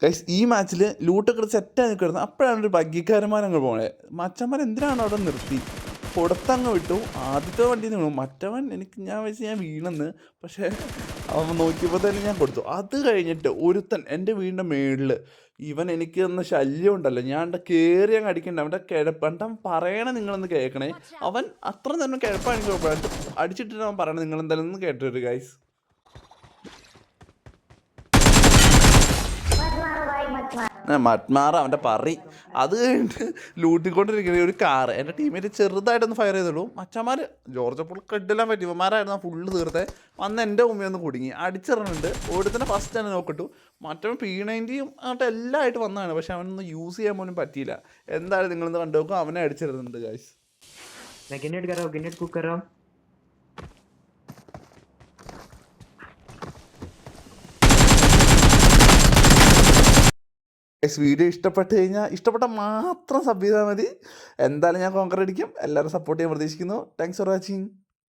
Guys ഈ മാച്ചിൽ ലൂട്ടൊക്കെ സെറ്റായി നിൽക്കുമായിരുന്നു. അപ്പോഴാണ് ഒരു ബഗ്ഗിക്കാരന്മാരങ്ങ് പോണേ. മച്ചന്മാർ എന്തിനാണ് അവിടെ നിർത്തി കൊടുത്തങ്ങ് വിട്ടു. ആദ്യത്തെ വണ്ടിയിൽ നിന്ന് വീണു. മറ്റവൻ ഞാൻ വെച്ച് ഞാൻ വീണെന്ന്. പക്ഷേ അവൻ നോക്കിയപ്പോൾ തന്നെ ഞാൻ കൊടുത്തു. അത് കഴിഞ്ഞിട്ട് ഒരുത്തൻ എൻ്റെ വീടിൻ്റെ മേളിൽ എനിക്ക് തന്ന ശല്യം ഉണ്ടല്ലോ, ഞാൻ എൻ്റെ കയറി അങ്ങ് അടിക്കണ്ട. അവൻ്റെ കിഴപ്പൻ പറയണേ നിങ്ങളൊന്ന് കേൾക്കണേ. അവൻ അത്ര തന്നെ കിഴപ്പാണെങ്കിൽ കുഴപ്പമില്ല. അടിച്ചിട്ടിട്ട് അവൻ പറയണേ നിങ്ങളെന്തായാലും ഒന്ന് കേട്ടൊരു ഗൈസ്. മട്മാറ അവൻ്റെ പറി. അത് കഴിഞ്ഞിട്ട് ലൂട്ടിക്കൊണ്ടിരിക്കുന്ന ഒരു കാറ് എൻ്റെ ടീമേറ്റ് ചെറുതായിട്ടൊന്ന് ഫയർ ചെയ്തുള്ളൂ. മച്ചന്മാർ ജോർജ് അപ്പോൾ കെട്ടില്ലാൻ പറ്റി. ഇവന്മാരായിരുന്നു ഫുള്ള് തീർത്തെ. വന്ന് എൻ്റെ മുമ്പിൽ ഒന്ന് കുടുങ്ങി അടിച്ചിറങ്ങുന്നുണ്ട്. ഓടിത്തന്നെ ഫസ്റ്റ് തന്നെ നോക്കിട്ടു. മറ്റവൻ P90 ആയിട്ട് എല്ലാം ആയിട്ട് വന്നതാണ്. പക്ഷെ അവനൊന്നും യൂസ് ചെയ്യാൻ പോലും പറ്റിയില്ല. എന്തായാലും നിങ്ങളൊന്ന് കണ്ടു നോക്കും. അവനെ അടിച്ചിരുന്നുണ്ട് ഗൈസ്. വീഡിയോ ഇഷ്ടപ്പെട്ട് കഴിഞ്ഞാൽ ഇഷ്ടപ്പെട്ട മാത്രം സബ് ചെയ്താൽ മതി. എന്തായാലും ഞാൻ കോങ്കർ അടിക്കും. എല്ലാവരും സപ്പോർട്ട് ചെയ്യാൻ പ്രതീക്ഷിക്കുന്നു. Thanks for watching.